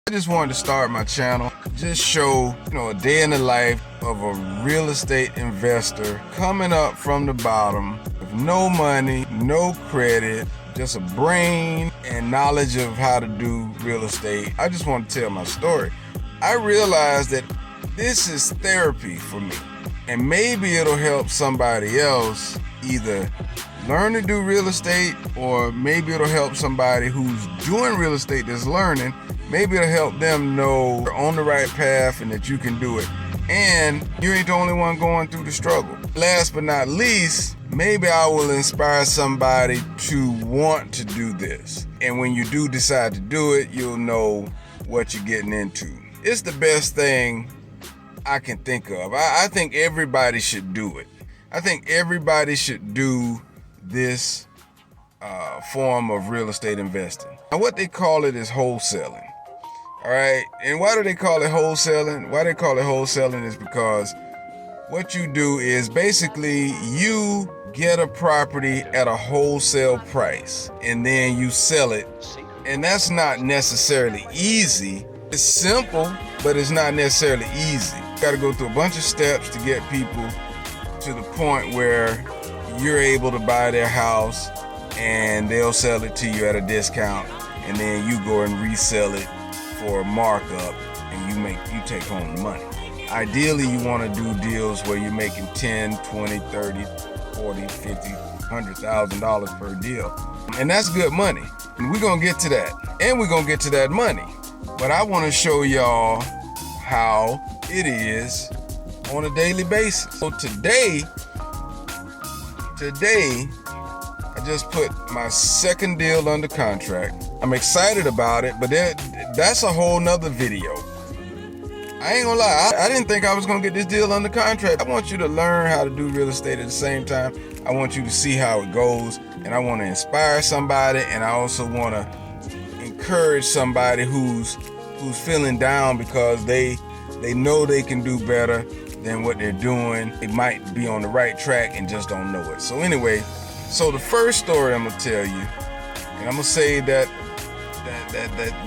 I just wanted to start my channel, just show, a day in the life of a real estate investor coming up from the bottom with no money, no credit, just a brain and knowledge of how to do real estate. I just want to tell my story. I realized that this is therapy for me, and maybe it'll help somebody else either learn to do real estate, or maybe it'll help somebody who's doing real estate that's learning. Maybe it'll help them know they're on the right path and that you can do it. And you ain't the only one going through the struggle. Last but not least, maybe I will inspire somebody to want to do this. And when you do decide to do it, you'll know what you're getting into. It's the best thing I can think of. I think everybody should do it. I think everybody should do this form of real estate investing. Now, what they call it is wholesaling. All right, and why do they call it wholesaling? Why they call it wholesaling is because what you do is basically you get a property at a wholesale price and then you sell it. And that's not necessarily easy. It's simple, but it's not necessarily easy. You got to go through a bunch of steps to get people to the point where you're able to buy their house and they'll sell it to you at a discount, and then you go and resell it for a markup and you take home the money. Ideally, you want to do deals where you're making 10, 20, 30, 40, 50, $100,000 per deal. And that's good money. And we're going to get to that. And we're going to get to that money. But I want to show y'all how it is on a daily basis. So today, I just put my second deal under contract. I'm excited about it, but that's a whole nother video. I ain't gonna lie, I didn't think I was gonna get this deal under contract. I want you to learn how to do real estate at the same time. I want you to see how it goes, and I want to inspire somebody, and I also want to encourage somebody who's feeling down because they know they can do better than what they're doing. They might be on the right track and just don't know it. So anyway, the first story I'm gonna tell you, and I'm gonna say that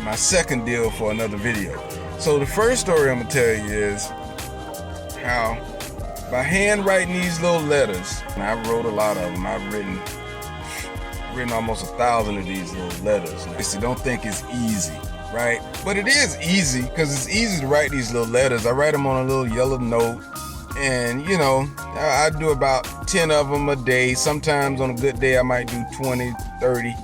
my second deal for another video. So the first story I'm gonna tell you is how by hand writing these little letters, and I wrote a lot of them. I've written almost 1,000 of these little letters. Now, so don't think it's easy, right? But it is easy, because it's easy to write these little letters. I write them on a little yellow note, and I do about 10 of them a day. Sometimes on a good day I might do 20, 30,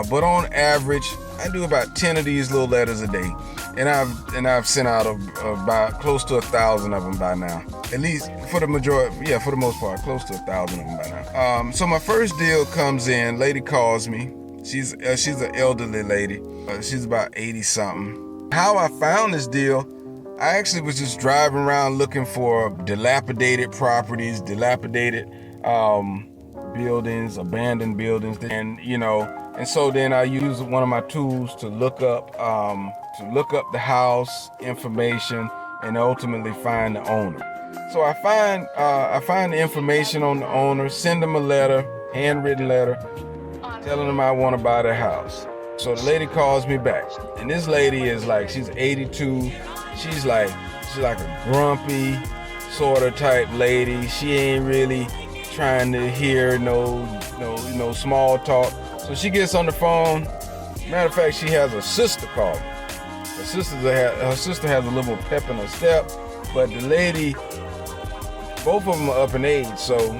but on average I do about 10 of these little letters a day, and I've sent out about close to 1,000 of them by now. At least for the majority, for the most part, close to 1,000 of them by now. So my first deal comes in. Lady calls me. She's an elderly lady. She's about 80 something. How I found this deal, I actually was just driving around looking for dilapidated properties, dilapidated buildings, abandoned buildings, and so then I used one of my tools to look up the house information and ultimately find the owner. So I find the information on the owner, send them a letter, handwritten letter, telling them I want to buy their house. So the lady calls me back, and this lady is like, she's 82. She's like a grumpy sort of type lady. She ain't really trying to hear no small talk. So she gets on the phone. Matter of fact, she has a sister call me. Her sister has a little more pep in her step, but the lady, both of them are up in age. So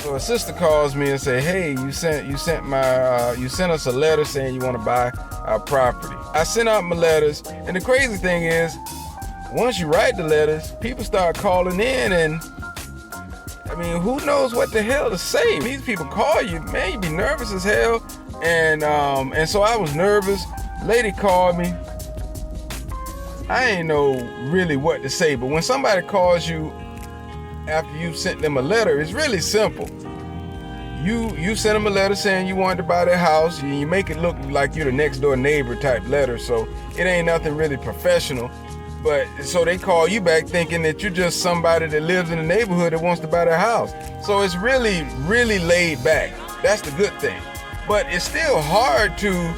her sister calls me and say, "Hey, you sent us a letter saying you want to buy our property." I sent out my letters, and the crazy thing is, once you write the letters, people start calling in, and I mean, who knows what the hell to say? These people call you, man, you be nervous as hell, and so I was nervous. Lady called me. I ain't know really what to say, but when somebody calls you after you've sent them a letter, it's really simple. You send them a letter saying you wanted to buy their house, and you make it look like you're the next door neighbor type letter, so it ain't nothing really professional. But so they call you back thinking that you're just somebody that lives in the neighborhood that wants to buy their house. So it's really, really laid back. That's the good thing. But it's still hard to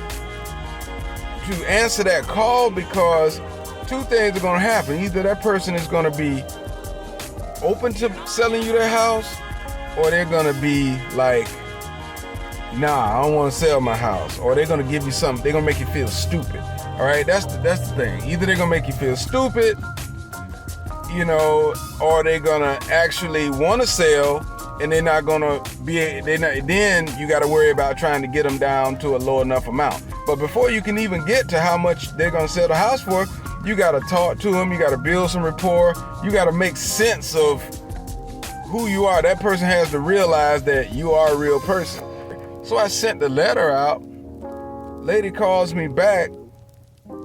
to answer that call because two things are going to happen. Either that person is going to be open to selling you their house, or they're going to be like, nah, I don't want to sell my house. Or they're going to give you something. They're going to make you feel stupid. All right, that's the thing. Either they're going to make you feel stupid, or they're going to actually want to sell, and they're not going to then you got to worry about trying to get them down to a low enough amount. But before you can even get to how much they're going to sell the house for, you got to talk to them. You got to build some rapport. You got to make sense of who you are. That person has to realize that you are a real person. So I sent the letter out. Lady calls me back.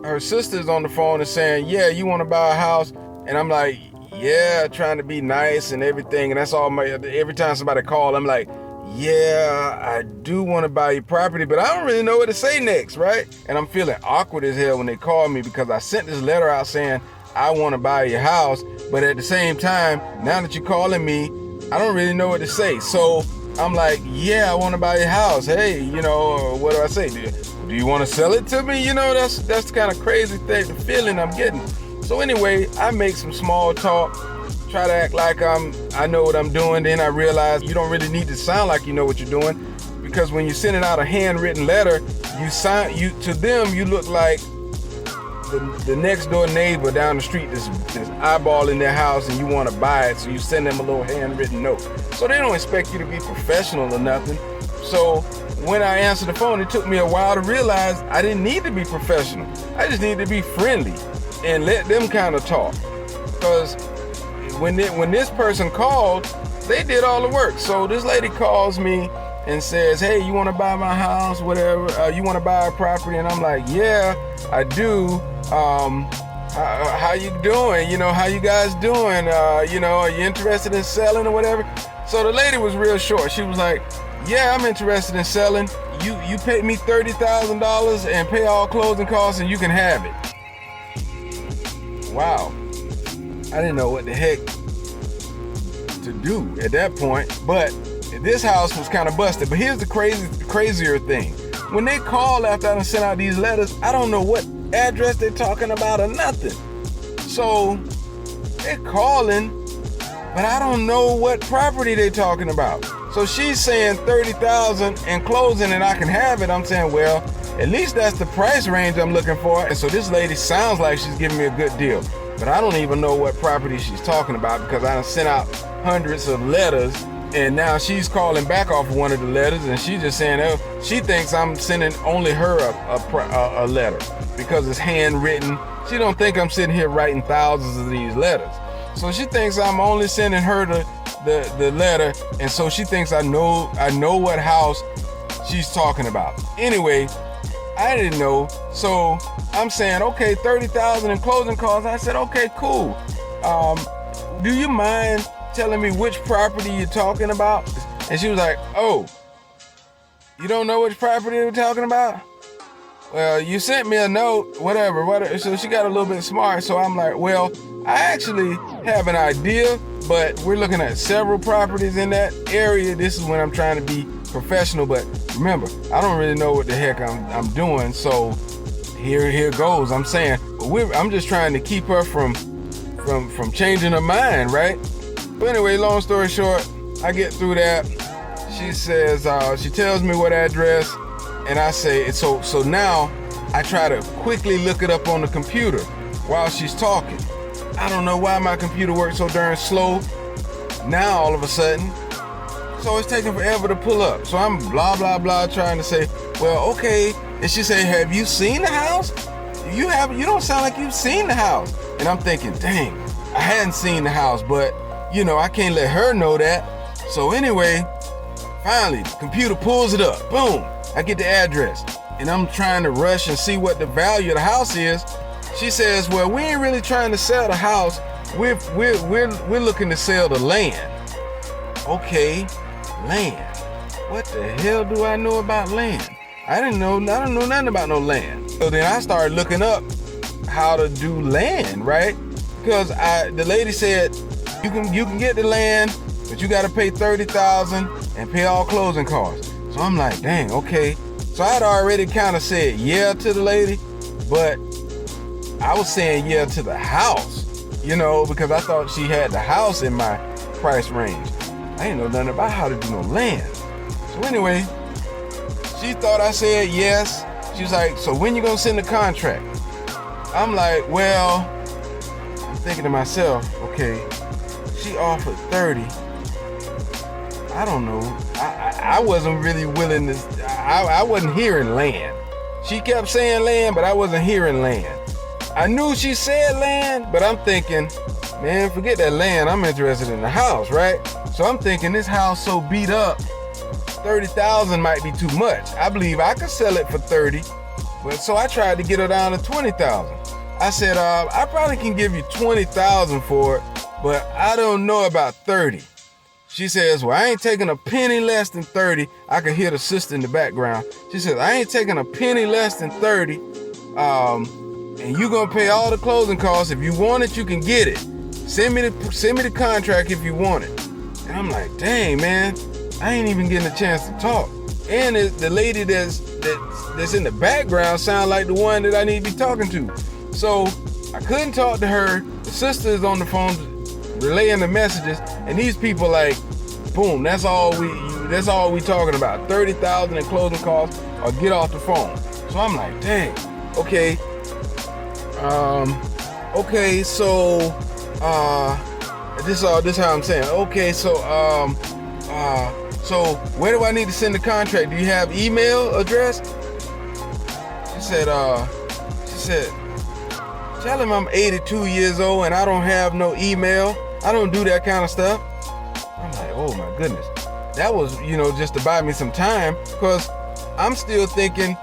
Her sister's on the phone and saying, yeah, you want to buy a house? And I'm like, yeah, trying to be nice and everything. And that's all every time somebody calls, I'm like, yeah, I do want to buy your property, but I don't really know what to say next, right? And I'm feeling awkward as hell when they call me because I sent this letter out saying, I want to buy your house. But at the same time, now that you're calling me, I don't really know what to say. So I'm like, yeah, I want to buy your house. Hey, what do I say? Do you want to sell it to me? That's the kind of crazy thing, the feeling I'm getting. So anyway, I make some small talk, try to act like I know what I'm doing. Then I realize you don't really need to sound like you know what you're doing, because when you're sending out a handwritten letter, to them you look like the next door neighbor down the street that's eyeballing their house and you want to buy it, so you send them a little handwritten note. So they don't expect you to be professional or nothing. So when I answered the phone, it took me a while to realize I didn't need to be professional. I just needed to be friendly and let them kind of talk. Because when this person called, they did all the work. So this lady calls me and says, hey, you want to buy my house, whatever, you want to buy a property? And I'm like, yeah, I do. How you doing? How you guys doing? Are you interested in selling or whatever? So the lady was real short. She was like, yeah, I'm interested in selling. You pay me $30,000 and pay all closing costs and you can have it. Wow. I didn't know what the heck to do at that point, but this house was kind of busted. But here's the crazier thing. When they call after I sent out these letters, I don't know what address they're talking about or nothing. So they're calling, but I don't know what property they're talking about. So she's saying $30,000 and closing and I can have it. I'm saying, well, at least that's the price range I'm looking for. And so this lady sounds like she's giving me a good deal, but I don't even know what property she's talking about because I sent out hundreds of letters, and now she's calling back off of one of the letters and she's just saying, oh, she thinks I'm sending only her a letter because it's handwritten. She don't think I'm sitting here writing thousands of these letters. So she thinks I'm only sending her the letter, and so she thinks I know what house she's talking about. Anyway, I didn't know, so I'm saying, okay, $30,000 in closing costs. I said, okay, cool. Do you mind telling me which property you're talking about? And she was like, oh, you don't know which property we're talking about? Well, you sent me a note, whatever. So she got a little bit smart. So I'm like, well, I actually have an idea, but we're looking at several properties in that area. This is when I'm trying to be professional, but remember, I don't really know what the heck I'm doing. So here goes. I'm saying, I'm just trying to keep her from changing her mind, right? But anyway, long story short, I get through that. She says, she tells me what address, and I say, so now I try to quickly look it up on the computer while she's talking. I don't know why my computer works so darn slow now all of a sudden. So it's taking forever to pull up. So I'm blah, blah, blah, trying to say, well, okay. And she say, have you seen the house? You don't sound like you've seen the house. And I'm thinking, dang, I hadn't seen the house, but I can't let her know that. So anyway, finally, the computer pulls it up. Boom, I get the address. And I'm trying to rush and see what the value of the house is. She says, well, we ain't really trying to sell the house. We're looking to sell the land. Okay, land. What the hell do I know about land? I don't know nothing about no land. So then I started looking up how to do land, right? Because the lady said, you can get the land, but you got to pay $30,000 and pay all closing costs. So I'm like, dang, okay. So I'd already kind of said yeah to the lady, But I was saying yeah to the house, because I thought she had the house in my price range. I didn't know nothing about how to do no land. So anyway, she thought I said yes. She was like, so when you gonna send the contract? I'm like, well, I'm thinking to myself, okay, she offered 30. I don't know. I wasn't really willing to, I wasn't hearing land. She kept saying land, but I wasn't hearing land. I knew she said land, but I'm thinking, man, forget that land. I'm interested in the house, right? So I'm thinking this house so beat up, 30,000 might be too much. I believe I could sell it for 30, but so I tried to get her down to 20,000. I said, I probably can give you 20,000 for it, but I don't know about 30. She says, well, I ain't taking a penny less than 30. I could hear the sister in the background. She says, I ain't taking a penny less than 30. And you gonna pay all the closing costs. If you want it, you can get it. Send me the contract if you want it. And I'm like, dang, man, I ain't even getting a chance to talk. And the lady that's in the background sound like the one that I need to be talking to. So I couldn't talk to her. The sister is on the phone relaying the messages, and these people like, boom, that's all we talking about. 30,000 in closing costs, or get off the phone. So I'm like, dang, okay. So this how I'm saying. Okay, so where do I need to send the contract? Do you have email address? She said, tell him I'm 82 years old and I don't have no email. I don't do that kind of stuff. I'm like, oh my goodness. That was, just to buy me some time, because I'm still thinking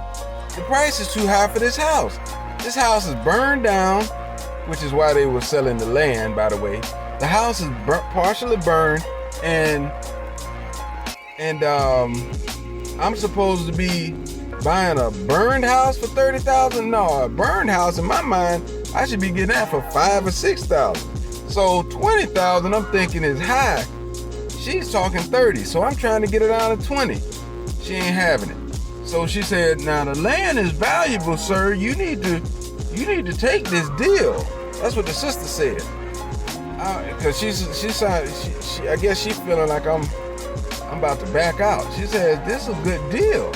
the price is too high for this house. This house is burned down, which is why they were selling the land, by the way. The house is partially burned, and I'm supposed to be buying a burned house for 30,000? No, a burned house, in my mind, I should be getting that for 5,000 or 6,000. So 20,000, I'm thinking is high. She's talking 30, so I'm trying to get it down to 20. She ain't having it. So she said, now the land is valuable, sir. You need to take this deal. That's what the sister said. Because I guess she feeling like I'm about to back out. She says, this is a good deal.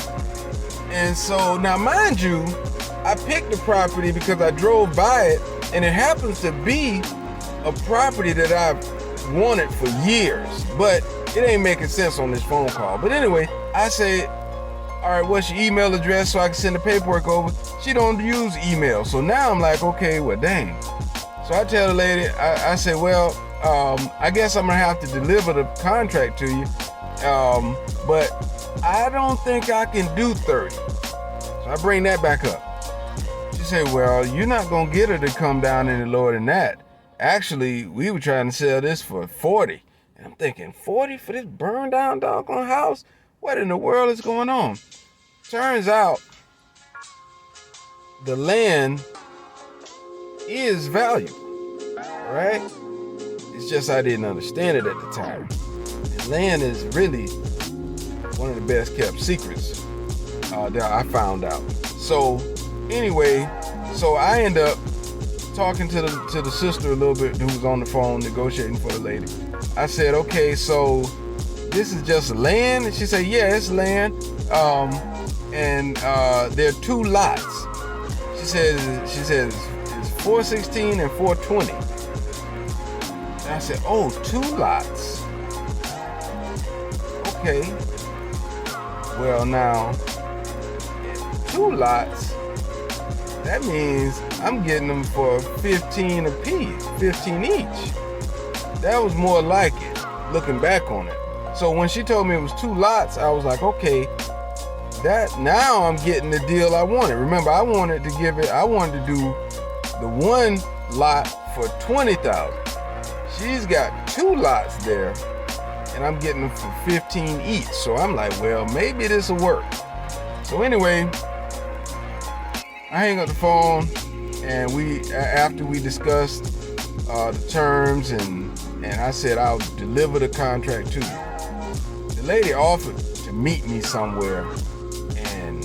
And so now, mind you, I picked the property because I drove by it, and it happens to be a property that I've wanted for years, but it ain't making sense on this phone call. But anyway, I say, all right, what's your email address so I can send the paperwork over? She don't use email. So now I'm like, okay, well, dang. So I tell the lady, I say, well, I guess I'm gonna have to deliver the contract to you, but I don't think I can do 30. So I bring that back up. She said, well, you're not gonna get her to come down any lower than that. Actually, we were trying to sell this for 40. And I'm thinking, 40 for this burned down doggone house? What in the world is going on? Turns out, the land is valuable, right? It's just I didn't understand it at the time. And land is really one of the best kept secrets that I found out. So anyway, so I end up talking to the sister a little bit, who was on the phone negotiating for the lady. I said, okay, so this is just land? And she said, yeah, it's land. And there are 2 lots. She says it's 416 and 420. And I said, oh, 2 lots. Okay. Well, now, 2 lots, that means I'm getting them for 15 apiece, 15 each. That was more like it, looking back on it. So when she told me it was 2 lots, I was like, okay, that now I'm getting the deal I wanted. Remember, I wanted to do the 1 lot for 20,000. She's got 2 lots there, and I'm getting them for 15 each. So I'm like, well, maybe this will work. So anyway, I hang up the phone, and after we discussed the terms, and I said I'll deliver the contract to you. The lady offered to meet me somewhere and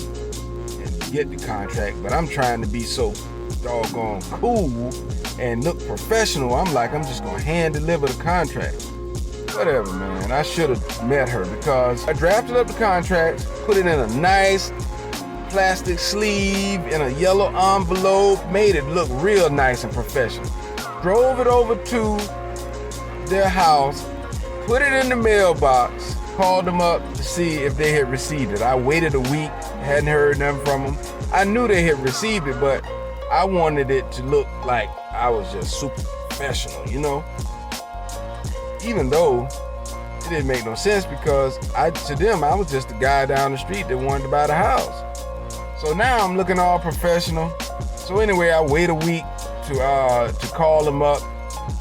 get the contract, but I'm trying to be so doggone cool and look professional. I'm just gonna hand deliver the contract. Whatever, man. I should have met her because I drafted up the contract, put it in a nice plastic sleeve in a yellow envelope, made it look real nice and professional. Drove it over to their house, put it in the mailbox, called them up to see if they had received it. I waited a week, hadn't heard nothing from them. I knew they had received it, but I wanted it to look like I was just super professional, Even though it didn't make no sense because to them, I was just the guy down the street that wanted to buy the house. So now I'm looking all professional. So anyway, I wait a week to call them up,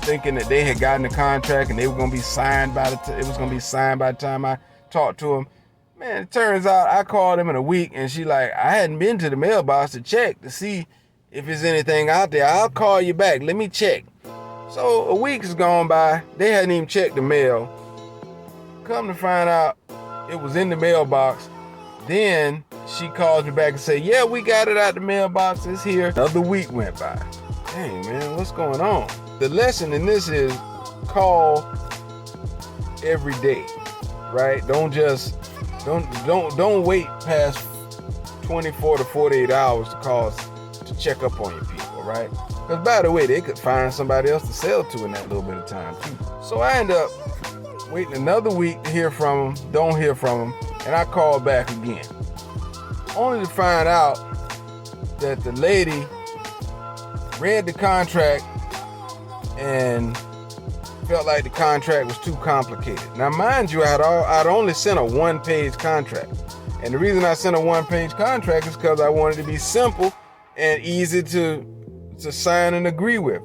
thinking that they had gotten the contract and they were gonna be signed it was gonna be signed by the time I talked to them. Man, it turns out I called them in a week and she I hadn't been to the mailbox to check to see if there's anything out there. I'll call you back. Let me check. So a week has gone by. They hadn't even checked the mail. Come to find out, it was in the mailbox. Then she calls me back and say, yeah, we got it out the mailbox. It's here. Another week went by. Hey, man, what's going on? The lesson in this is call every day, right? Don't wait past 24 to 48 hours to call to check up on your people, right? Because by the way, they could find somebody else to sell to in that little bit of time too. So I end up waiting another week to hear from them, don't hear from them, and I call back again. Only to find out that the lady read the contract and felt like the contract was too complicated. Now, mind you, I'd only sent a one-page contract. And the reason I sent a one-page contract is because I wanted it to be simple and easy to sign and agree with.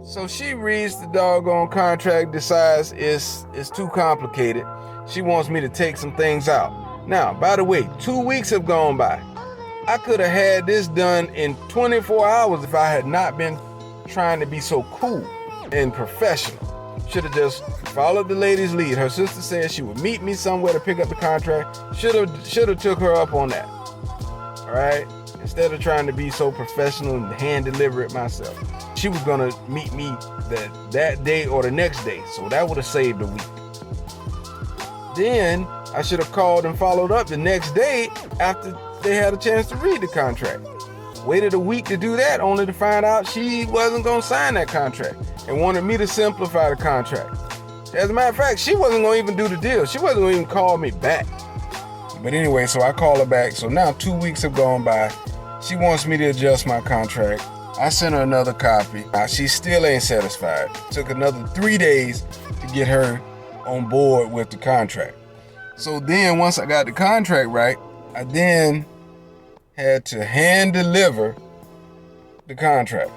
So she reads the doggone contract, decides it's too complicated. She wants me to take some things out. Now, by the way, 2 weeks have gone by. I could have had this done in 24 hours if I had not been trying to be so cool and professional. Should have just followed the lady's lead. Her sister said she would meet me somewhere to pick up the contract. Should have took her up on that. All right? Instead of trying to be so professional and hand deliver it myself. She was gonna meet me that day or the next day. So that would have saved a week. Then I should have called and followed up the next day after they had a chance to read the contract. Waited a week to do that, only to find out she wasn't gonna sign that contract and wanted me to simplify the contract. As a matter of fact, she wasn't gonna even do the deal. She wasn't gonna even call me back. But anyway, so I call her back. So now 2 weeks have gone by. She wants me to adjust my contract. I sent her another copy. She still ain't satisfied. Took another 3 days to get her on board with the contract. So then once I got the contract right, I then had to hand deliver the contract.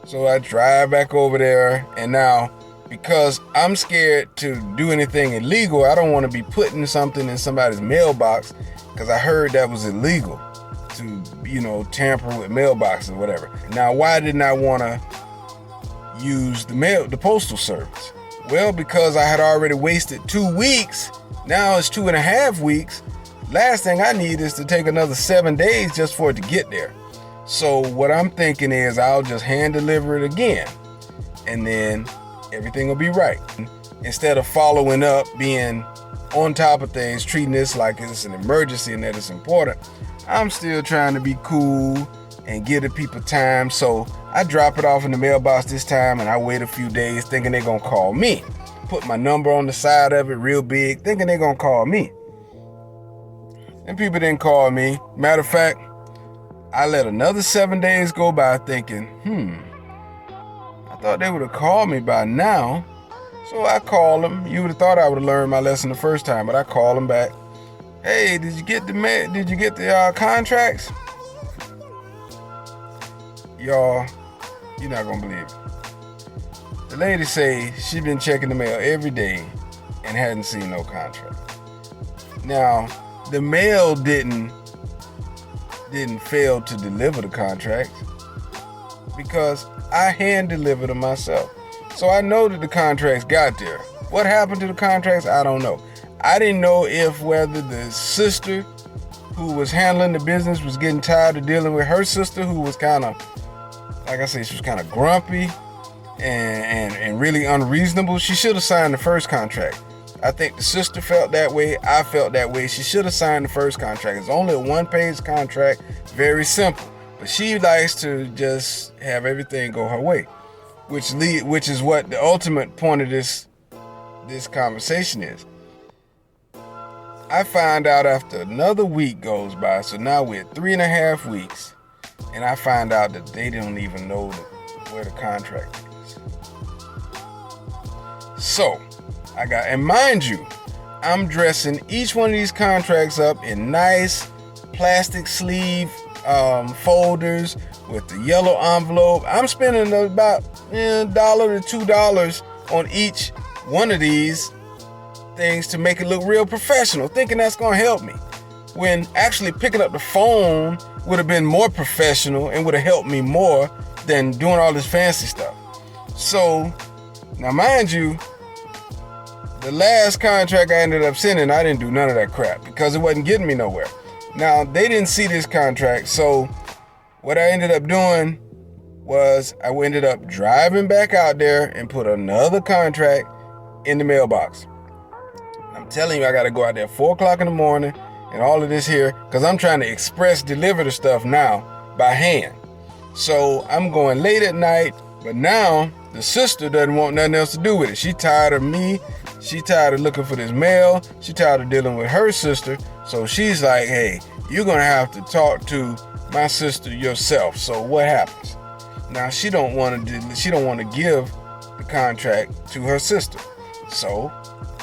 So I drive back over there, and now because I'm scared to do anything illegal, I don't want to be putting something in somebody's mailbox because I heard that was illegal to, tamper with mailboxes or whatever. Now, why didn't I want to use the postal service? Well, because I had already wasted 2 weeks. Now it's 2.5 weeks. Last thing I need is to take another 7 days just for it to get there. So what I'm thinking is I'll just hand deliver it again, and then everything will be right. Instead of following up, being on top of things, treating this like it's an emergency and that it's important, I'm still trying to be cool and give the people time. So I drop it off in the mailbox this time, and I wait a few days thinking they're gonna call me. Put my number on the side of it real big, thinking they're gonna call me. And people didn't call me. Matter of fact, I let another 7 days go by thinking, I thought they would have called me by now. So I called them. You would have thought I would have learned my lesson the first time, but I called them back. Hey, did you get the contracts? Y'all, you're not gonna believe it. The lady say she been checking the mail every day and hadn't seen no contract. Now, the mail didn't fail to deliver the contract because I hand delivered them myself. So I know that the contracts got there. What happened to the contracts, I don't know. I didn't know whether the sister who was handling the business was getting tired of dealing with her sister, who was kind of, like I said, she was kind of grumpy and really unreasonable. She should have signed the first contract. I think the sister felt that way. I felt that way. She should have signed the first contract. It's only a one-page contract, very simple. But she likes to just have everything go her way, which is what the ultimate point of this conversation is. I find out after another week goes by, so now we're at 3.5 weeks, and I find out that they don't even know where the contract is. So, and mind you, I'm dressing each one of these contracts up in nice plastic sleeve folders with the yellow envelope. I'm spending about $1 to $2 on each one of these things to make it look real professional, thinking that's going to help me, when actually picking up the phone would have been more professional and would have helped me more than doing all this fancy stuff. So now mind you, the last contract I ended up sending, I didn't do none of that crap because it wasn't getting me nowhere. Now, they didn't see this contract, so what I ended up doing was I ended up driving back out there and put another contract in the mailbox. I'm telling you, I got to go out there at 4 o'clock in the morning and all of this here because I'm trying to express deliver the stuff now by hand. So I'm going late at night, but now the sister doesn't want nothing else to do with it. She tired of me. She tired of looking for this mail. She tired of dealing with her sister. So she's like, hey, you're going to have to talk to my sister yourself. So what happens? Now she don't want to give the contract to her sister. So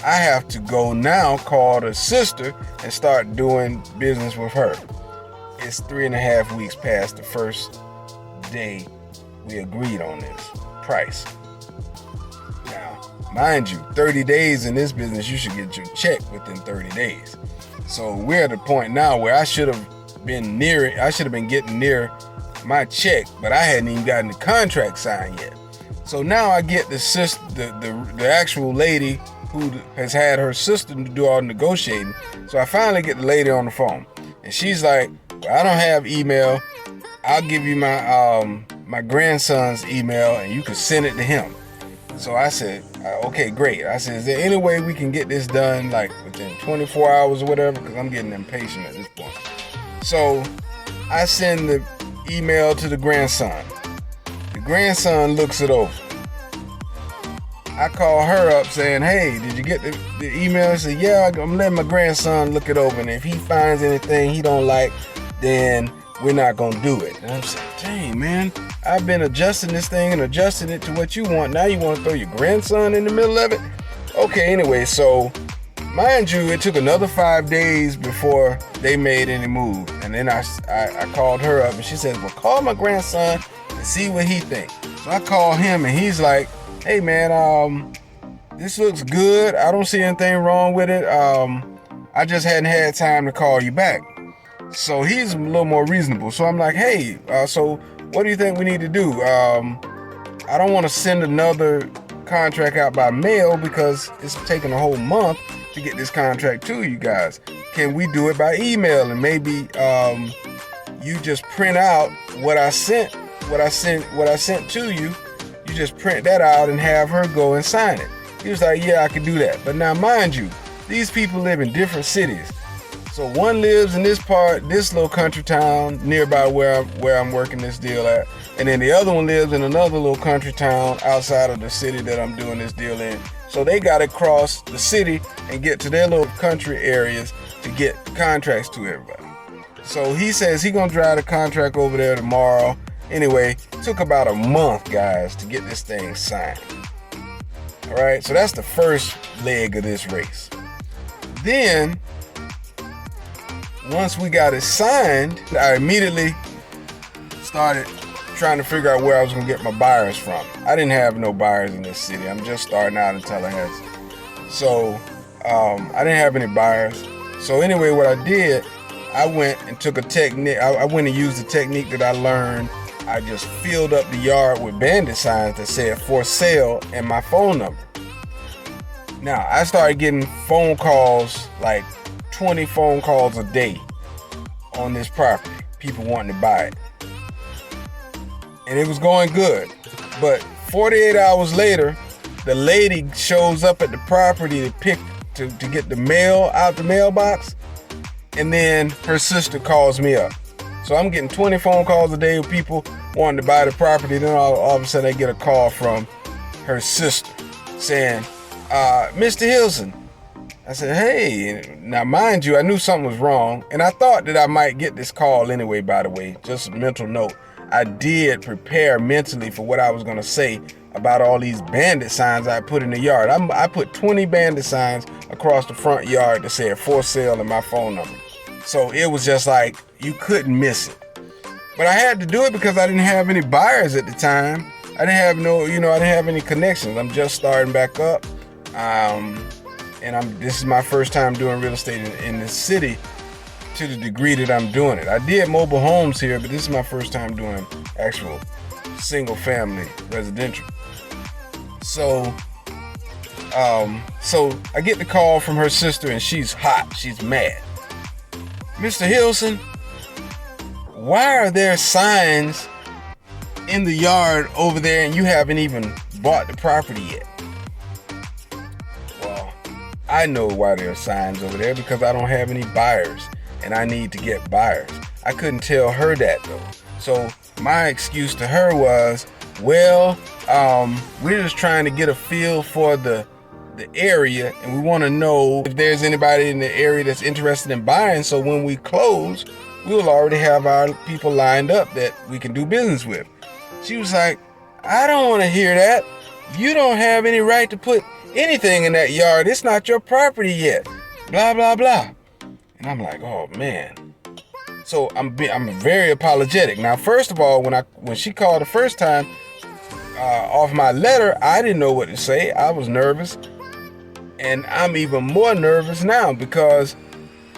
I have to go now call the sister and start doing business with her. It's 3.5 weeks past the first day we agreed on this price. Now, mind you, 30 days in this business, you should get your check within 30 days. So we're at a point now where I should have been near it. I should have been getting near my check, but I hadn't even gotten the contract signed yet. So now I get the actual lady who has had her sister to do all the negotiating. So I finally get the lady on the phone, and she's like, well, I don't have email. I'll give you my grandson's email, and you can send it to him. So I said, okay, great. I said, is there any way we can get this done like within 24 hours or whatever? Because I'm getting impatient at this point. So I send the email to the grandson. The grandson looks it over. I call her up saying, hey, did you get the email? I said, yeah, I'm letting my grandson look it over. And if he finds anything he don't like, then we're not going to do it. And I'm saying, dang, man, I've been adjusting this thing and adjusting it to what you want. Now you want to throw your grandson in the middle of it? Okay, anyway, so mind you, it took another 5 days before they made any move. And then I called her up and she says, well, call my grandson and see what he thinks. So I called him and he's like, hey, man, this looks good. I don't see anything wrong with it. I just hadn't had time to call you back. So he's a little more reasonable. So I'm like, hey, so what do you think we need to do? I don't want to send another contract out by mail because it's taking a whole month to get this contract to you guys. Can we do it by email? And maybe you just print out what I sent to you. You just print that out and have her go and sign it. He was like, yeah, I can do that. But now, mind you, these people live in different cities. So one lives in this little country town nearby where I'm working this deal at. And then the other one lives in another little country town outside of the city that I'm doing this deal in. So they got to cross the city and get to their little country areas to get contracts to everybody. So he says he's going to drive the contract over there tomorrow. Anyway, it took about a month, guys, to get this thing signed. All right, so that's the first leg of this race. Then, once we got it signed, I immediately started trying to figure out where I was going to get my buyers from. I didn't have no buyers in this city. I'm just starting out in Tallahassee. So, I didn't have any buyers. So anyway, what I did, I went and took a technique. I went and used the technique that I learned. I just filled up the yard with bandit signs that said for sale and my phone number. Now, I started getting phone calls, like 20 phone calls a day on this property. People wanting to buy it. And it was going good. But 48 hours later, the lady shows up at the property to get the mail out the mailbox. And then her sister calls me up. So I'm getting 20 phone calls a day of people wanting to buy the property. Then all of a sudden I get a call from her sister saying, Mr. Hilson. I said, hey, now mind you, I knew something was wrong. And I thought that I might get this call anyway, by the way, just a mental note. I did prepare mentally for what I was going to say about all these bandit signs I put in the yard. I put 20 bandit signs across the front yard that said for sale and my phone number. So it was just like, you couldn't miss it. But I had to do it because I didn't have any buyers at the time. I didn't have any connections. I'm just starting back up. And this is my first time doing real estate in this city to the degree that I'm doing it. I did mobile homes here, but this is my first time doing actual single family residential. So I get the call from her sister and she's hot. She's mad. Mr. Hilson, why are there signs in the yard over there and you haven't even bought the property yet? Well, I know why there are signs over there, because I don't have any buyers and I need to get buyers. I couldn't tell her that though. So my excuse to her was, well, we're just trying to get a feel for the area, and we want to know if there's anybody in the area that's interested in buying, so when we close, we'll already have our people lined up that we can do business with. She was like, I don't want to hear that. You don't have any right to put anything in that yard. It's not your property yet. Blah, blah, blah. And I'm like, oh man. So I'm very apologetic. Now, first of all, when she called the first time, off my letter, I didn't know what to say. I was nervous. And I'm even more nervous now because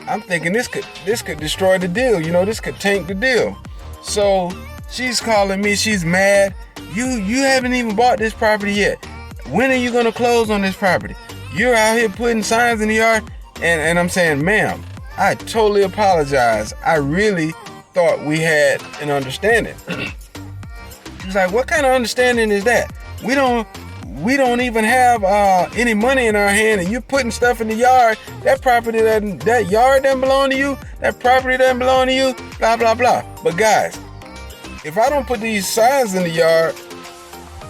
I'm thinking this could destroy the deal. This could tank the deal. So she's calling me. She's mad. You haven't even bought this property yet. When are you going to close on this property? You're out here putting signs in the yard. And I'm saying, ma'am, I totally apologize. I really thought we had an understanding. She's like, what kind of understanding is that? We don't even have any money in our hand, and you're putting stuff in the yard. That property, that yard doesn't belong to you. That property doesn't belong to you. Blah, blah, blah. But guys, if I don't put these signs in the yard,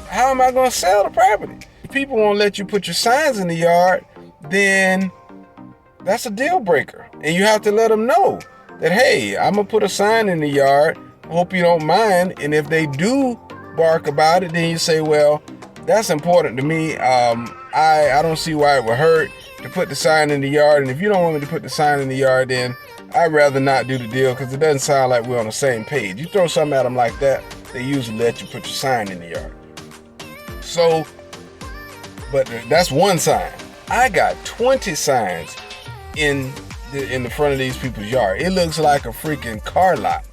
how am I going to sell the property? If people won't let you put your signs in the yard, then that's a deal breaker. And you have to let them know that, hey, I'm going to put a sign in the yard. Hope you don't mind. And if they do bark about it, then you say, well, that's important to me. I don't see why it would hurt to put the sign in the yard. And if you don't want me to put the sign in the yard, then I'd rather not do the deal, because it doesn't sound like we're on the same page. You throw something at them like that, they usually let you put your sign in the yard. So, but that's one sign. I got 20 signs in the front of these people's yard. It looks like a freaking car lot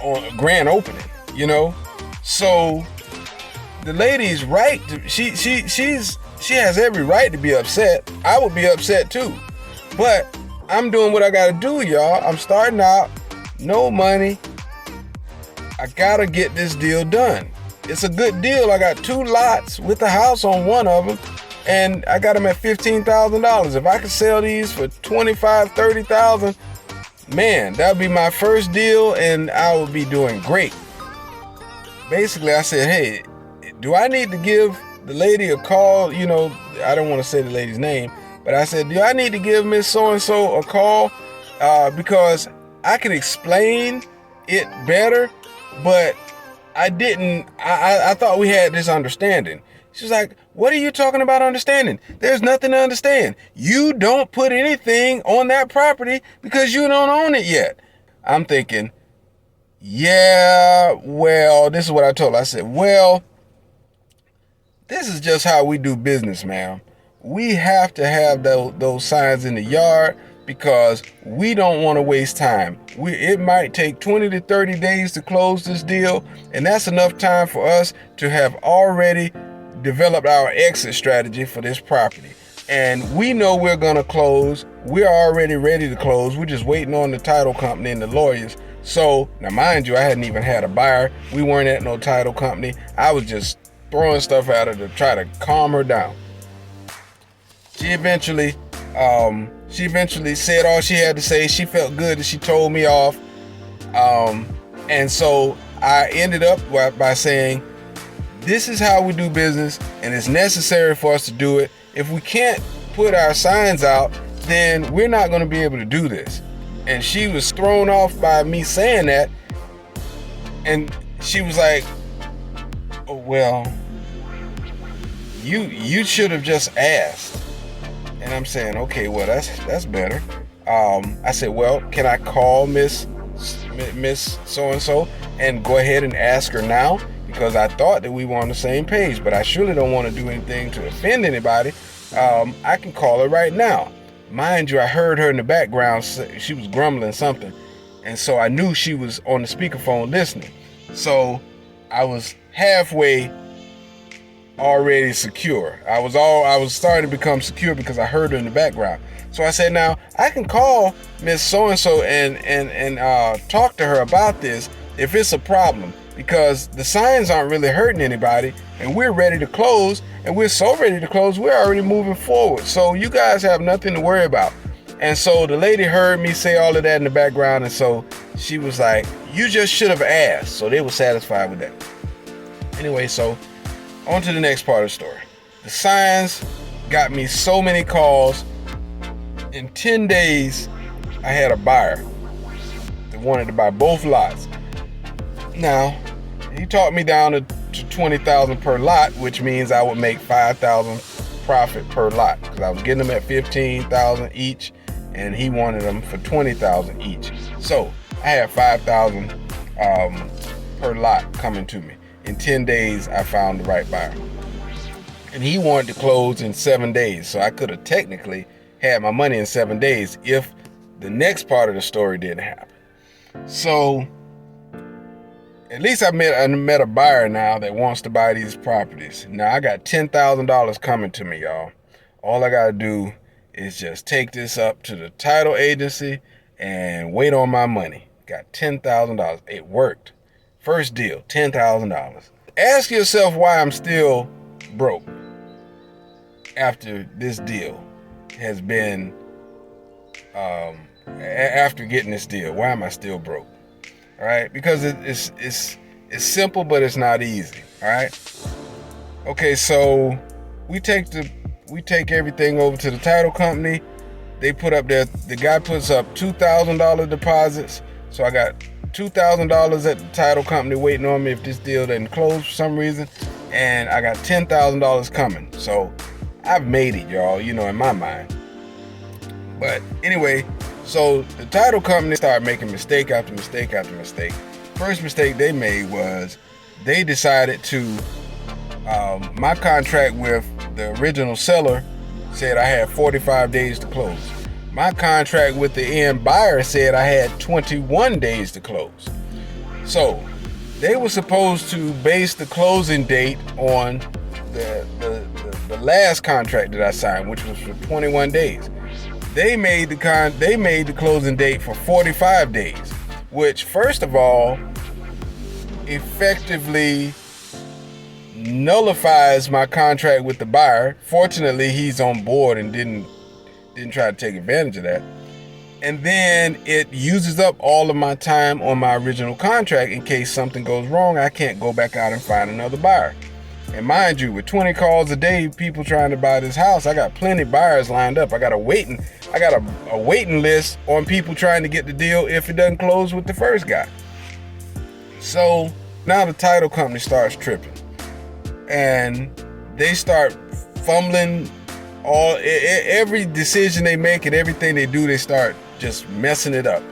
on a grand opening, So the lady's right. She has every right to be upset. I would be upset too. But I'm doing what I gotta do, y'all. I'm starting out, no money. I gotta get this deal done. It's a good deal. I got 2 lots with a house on one of them, and I got them at $15,000. If I could sell these for $25,000, $30,000, man, that'd be my first deal, and I would be doing great. Basically, I said, hey, do I need to give the lady a call? I don't want to say the lady's name, but I said, do I need to give Miss So-and-so a call? Because I can explain it better, but I didn't. I thought we had this understanding. She's like, what are you talking about understanding? There's nothing to understand. You don't put anything on that property because you don't own it yet. I'm thinking, yeah, well, this is what I told her. I said, well, this is just how we do business, ma'am. We have to have those signs in the yard because we don't want to waste time. It might take 20 to 30 days to close this deal, and that's enough time for us to have already developed our exit strategy for this property. and we know we're going to close. We're already ready to close. We're just waiting on the title company and the lawyers. So, now mind you, I hadn't even had a buyer. We weren't at no title company. I was just throwing stuff at her to try to calm her down. She eventually said all she had to say. She felt good that she told me off. And so I ended up by saying, this is how we do business, and it's necessary for us to do it. If we can't put our signs out, then we're not going to be able to do this. And she was thrown off by me saying that. And she was like, oh, well, you should have just asked. And I'm saying, okay, well, that's better. I said, well, can I call Miss so-and-so and go ahead and ask her now? Because I thought that we were on the same page, but I surely don't want to do anything to offend anybody. I can call her right now. Mind you, I heard her in the background. She was grumbling something. And so I knew she was on the speakerphone listening. So I was halfway already secure. I was starting to become secure because I heard her in the background. So I said, now I can call Miss So-and-so and talk to her about this if it's a problem, because the signs aren't really hurting anybody, and we're ready to close, and we're so ready to close, we're already moving forward. So you guys have nothing to worry about. And so the lady heard me say all of that in the background, and so she was like, you just should have asked. So they were satisfied with that. Anyway, so on to the next part of the story. The signs got me so many calls. In 10 days, I had a buyer that wanted to buy both lots. Now, he talked me down to $20,000 per lot, which means I would make $5,000 profit per lot, because I was getting them at $15,000 each, and he wanted them for $20,000 each. So I had $5,000 per lot coming to me. In 10 days, I found the right buyer, and he wanted to close in 7 days. So I could have technically had my money in 7 days if the next part of the story didn't happen. So at least I met a buyer now that wants to buy these properties. Now I got $10,000 coming to me, y'all. All I got to do is just take this up to the title agency and wait on my money. Got $10,000. It worked. First deal, $10,000. Ask yourself why I'm still broke after this deal has been, after getting this deal. Why am I still broke? All right, because it's simple, but it's not easy. All right. Okay, so we take everything over to the title company. They put up the guy puts up $2,000 deposits. So I got $2,000 at the title company waiting on me if this deal doesn't close for some reason, and I got $10,000 coming. So I've made it, y'all. In my mind. But anyway. So the title company started making mistake after mistake after mistake. First mistake they made was they decided to, my contract with the original seller said I had 45 days to close. My contract with the end buyer said I had 21 days to close. So they were supposed to base the closing date on the last contract that I signed, which was for 21 days. They made the closing date for 45 days, which first of all effectively nullifies my contract with the buyer. Fortunately, he's on board and didn't try to take advantage of that. And then it uses up all of my time on my original contract. In case something goes wrong, I can't go back out and find another buyer. And mind you, with 20 calls a day, people trying to buy this house, I got plenty of buyers lined up. I got a waiting list on people trying to get the deal if it doesn't close with the first guy. So now the title company starts tripping, and they start fumbling every decision they make and everything they do, they start just messing it up.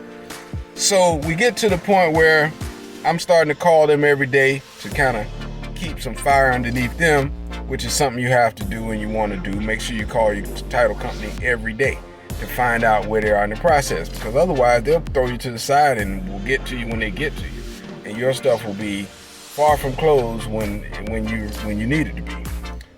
So we get to the point where I'm starting to call them every day to kind of keep some fire underneath them, which is something you have to do when you want to do. Make sure you call your title company every day to find out where they are in the process, because otherwise they'll throw you to the side and will get to you when they get to you, and your stuff will be far from closed when you need it to be.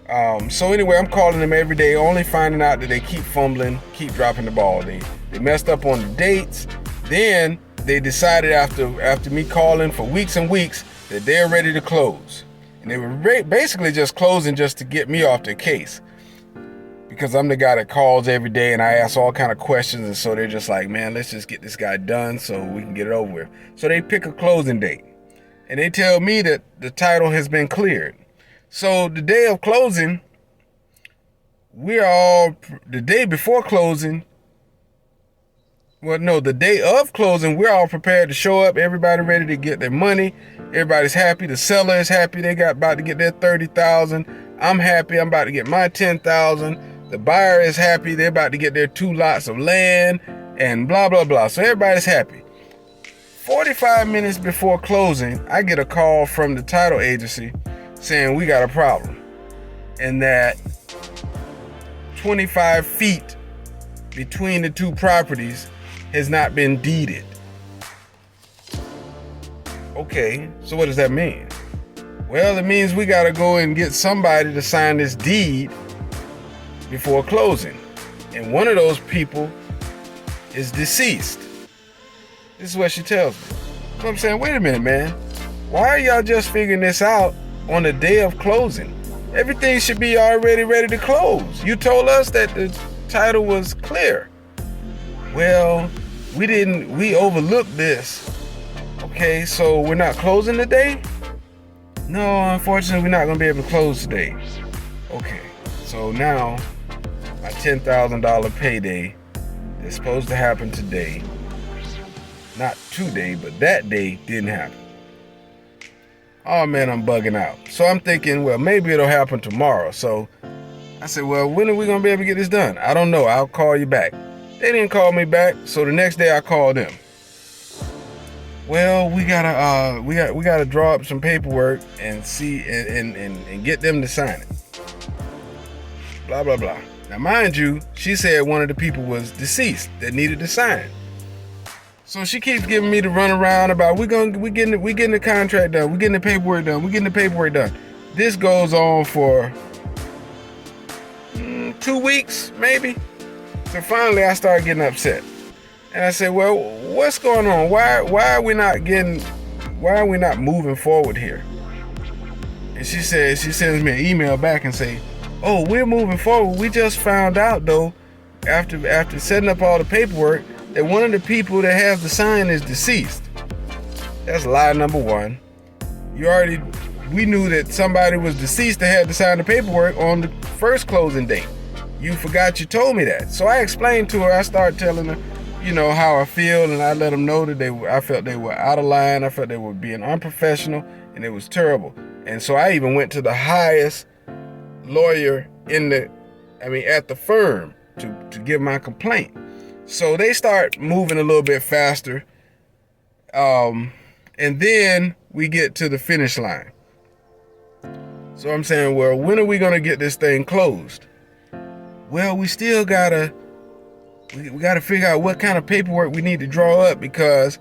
So anyway, I'm calling them every day, only finding out that they keep fumbling, keep dropping the ball. They messed up on the dates. Then they decided after me calling for weeks and weeks that they're ready to close. And they were basically just closing just to get me off their case. Because I'm the guy that calls every day and I ask all kind of questions. And so they're just like, man, let's just get this guy done so we can get it over with. So they pick a closing date. And they tell me that the title has been cleared. So the day of closing, the day before closing, the day of closing, we're all prepared to show up. Everybody ready to get their money. Everybody's happy. The seller is happy. They got about to get their $30,000. I'm happy. I'm about to get my $10,000. The buyer is happy. They're about to get their 2 lots of land and blah, blah, blah. So everybody's happy. 45 minutes before closing, I get a call from the title agency saying we got a problem and that 25 feet between the 2 properties has not been deeded. Okay, so what does that mean? Well, it means we gotta go and get somebody to sign this deed before closing. And one of those people is deceased. This is what she tells me. So I'm saying, wait a minute, man. Why are y'all just figuring this out on the day of closing? Everything should be already ready to close. You told us that the title was clear. Well, we overlooked this. Okay, so we're not closing today? No, unfortunately, we're not gonna be able to close today. Okay, so now my $10,000 payday is supposed to happen today. Not today, but that day didn't happen. Oh man, I'm bugging out. So I'm thinking, well, maybe it'll happen tomorrow. So I said, well, when are we gonna be able to get this done? I don't know. I'll call you back. They didn't call me back, so the next day I called them. Well, we gotta draw up some paperwork and see and get them to sign it. Blah blah blah. Now, mind you, she said one of the people was deceased that needed to sign. So she keeps giving me the runaround about we getting the contract done, we getting the paperwork done. This goes on for 2 weeks maybe. So finally I started getting upset. And I said, well, what's going on? Why are we not moving forward here? And she says, she sends me an email back and say, oh, we're moving forward. We just found out though, after setting up all the paperwork, that one of the people that has the sign is deceased. That's lie number one. We knew that somebody was deceased that had to sign the paperwork on the first closing date. You forgot you told me that. So I explained to her, I started telling her, how I feel, and I let them know that I felt they were out of line. I felt they were being unprofessional, and it was terrible. And so I even went to the highest lawyer at the firm to give my complaint. So they start moving a little bit faster. And then we get to the finish line. So I'm saying, well, when are we going to get this thing closed? Well, we still we gotta figure out what kind of paperwork we need to draw up because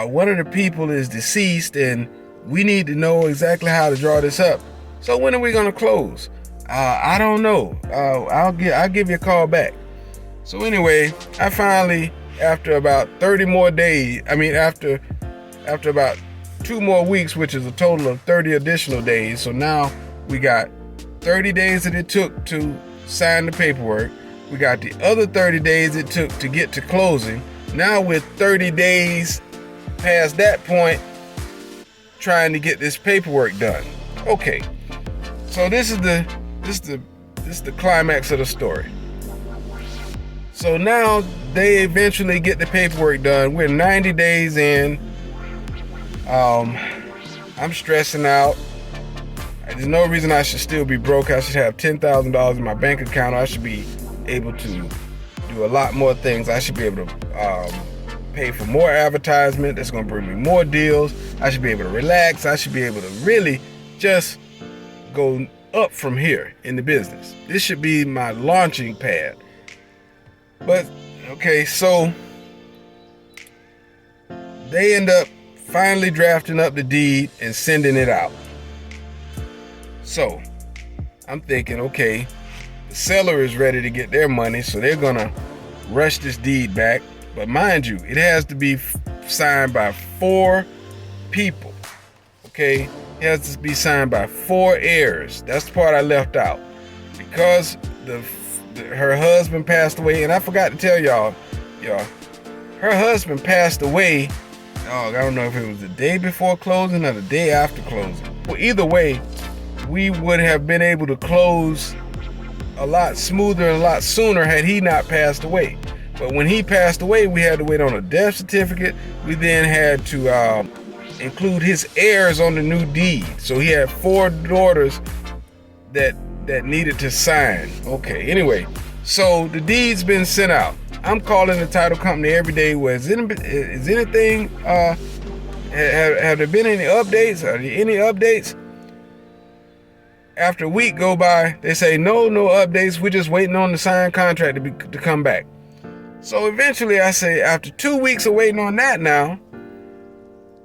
one of the people is deceased and we need to know exactly how to draw this up. So when are we gonna close? I don't know. I'll give you a call back. So anyway, I finally, after about 30 more days, after about 2 more weeks, which is a total of 30 additional days. So now we got 30 days that it took to sign the paperwork. We got the other 30 days it took to get to closing. Now we're 30 days past that point trying to get this paperwork done. Okay. So this is the climax of the story. So now they eventually get the paperwork done. We're 90 days in. I'm stressing out. There's no reason I should still be broke. I should have $10,000 in my bank account. I should be able to do a lot more things. I should be able to pay for more advertisement. That's going to bring me more deals. I should be able to relax. I should be able to really just go up from here in the business. This should be my launching pad. But, okay, so they end up finally drafting up the deed and sending it out. So I'm thinking, okay, the seller is ready to get their money, so they're gonna rush this deed back. But mind you, it has to be signed by 4 people. Okay, it has to be signed by 4 heirs. That's the part I left out because her husband passed away, and I forgot to tell y'all, her husband passed away. I don't know if it was the day before closing or the day after closing. Well, either way, we would have been able to close a lot smoother and a lot sooner had he not passed away. But when he passed away, we had to wait on a death certificate. We then had to include his heirs on the new deed. So he had 4 daughters that needed to sign. Okay, anyway, so the deed's been sent out. I'm calling the title company every day. Is anything, have there been any updates? Are there any updates? After a week go by, they say, no updates. We're just waiting on the signed contract to come back. So eventually I say, after 2 weeks of waiting on that now,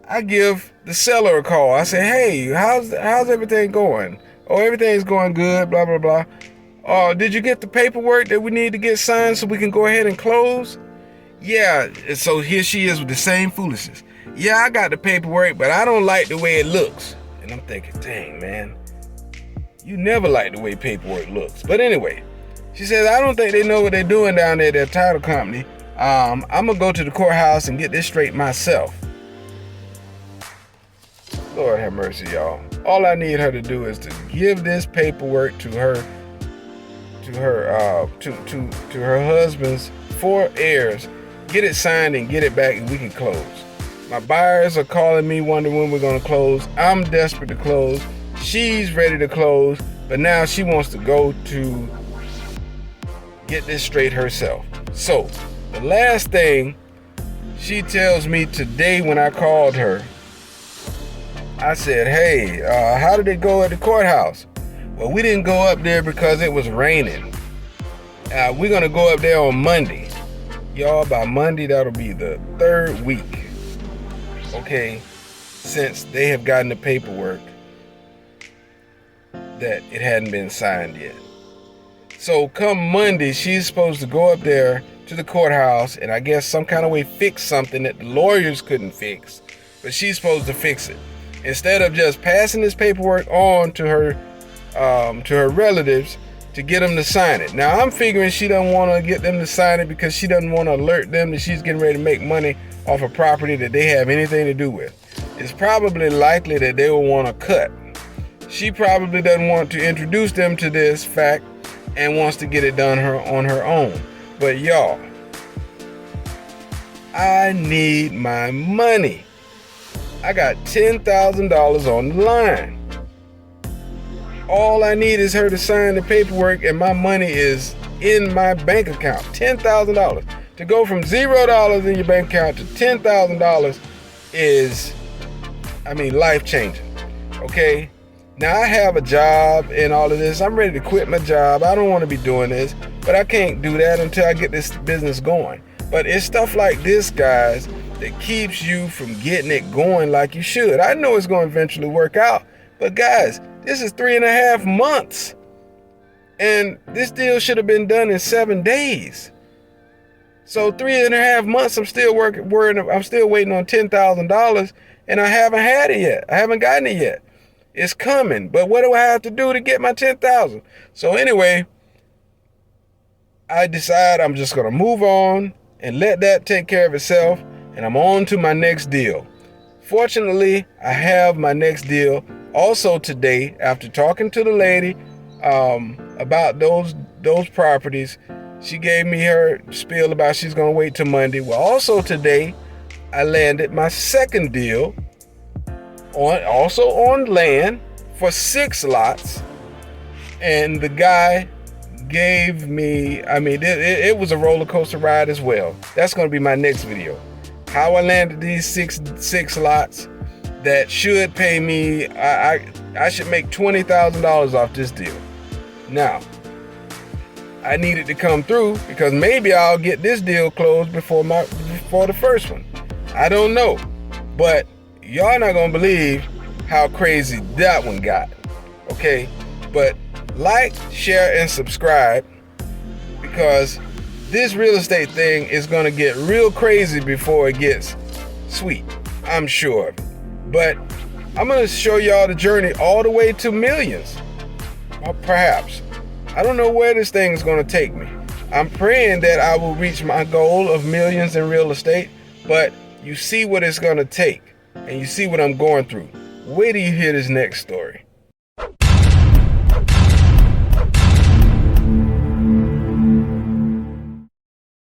I give the seller a call. I say, hey, how's everything going? Oh, everything's going good, blah, blah, blah. Oh, did you get the paperwork that we need to get signed so we can go ahead and close? Yeah, so here she is with the same foolishness. Yeah, I got the paperwork, but I don't like the way it looks. And I'm thinking, dang, man, you never like the way paperwork looks. But anyway, she says, I don't think they know what they're doing down there at their title company. I'm going to go to the courthouse and get this straight myself. Lord have mercy, y'all. All I need her to do is to give this paperwork to her husband's 4 heirs, get it signed and get it back, and we can close. My buyers are calling me wondering when we're going to close. I'm desperate to close. She's ready to close, but now she wants to go to get this straight herself. So the last thing she tells me today when I called her, I said, hey, how did it go at the courthouse? Well, we didn't go up there because it was raining. We're going to go up there on Monday. Y'all, by Monday, that'll be the 3rd week, okay, since they have gotten the paperwork that it hadn't been signed yet. So come Monday, she's supposed to go up there to the courthouse and I guess some kind of way fix something that the lawyers couldn't fix, but she's supposed to fix it. Instead of just passing this paperwork on to her relatives to get them to sign it. Now I'm figuring she doesn't want to get them to sign it because she doesn't want to alert them that she's getting ready to make money off a property that they have anything to do with. It's probably likely that they will want to cut. She probably doesn't want to introduce them to this fact and wants to get it done on her own. But y'all, I need my money. I got $10,000 on the line. All I need is her to sign the paperwork and my money is in my bank account. $10,000. To go from $0 in your bank account to $10,000 is, life-changing. Okay? Now I have a job and all of this. I'm ready to quit my job. I don't want to be doing this, but I can't do that until I get this business going. But it's stuff like this, guys, that keeps you from getting it going like you should. I know it's going to eventually work out, but guys, this is 3.5 months, and this deal should have been done in 7 days. So 3.5 months, I'm still waiting on $10,000, and I haven't had it yet. I haven't gotten it yet. It's coming, but what do I have to do to get my $10,000? So anyway, I decide I'm just going to move on and let that take care of itself, and I'm on to my next deal. Fortunately, I have my next deal also today. After talking to the lady about those properties, she gave me her spiel about she's going to wait till Monday. Well, also today, I landed my second deal on land for 6 lots, and the guy gave me, it was a roller coaster ride as well. That's going to be my next video. How I landed these six lots that should pay me, I should make $20,000 off this deal. Now, I need it to come through because maybe I'll get this deal closed before the first one. I don't know, but y'all not gonna believe how crazy that one got. Okay, but Like, share, and subscribe, because this real estate thing is going to get real crazy before it gets sweet, I'm sure. But I'm going to show y'all the journey all the way to millions, or perhaps. I don't know where this thing is going to take me. I'm praying that I will reach my goal of millions in real estate, but you see what it's going to take, and you see what I'm going through. Wait till you hear this next story.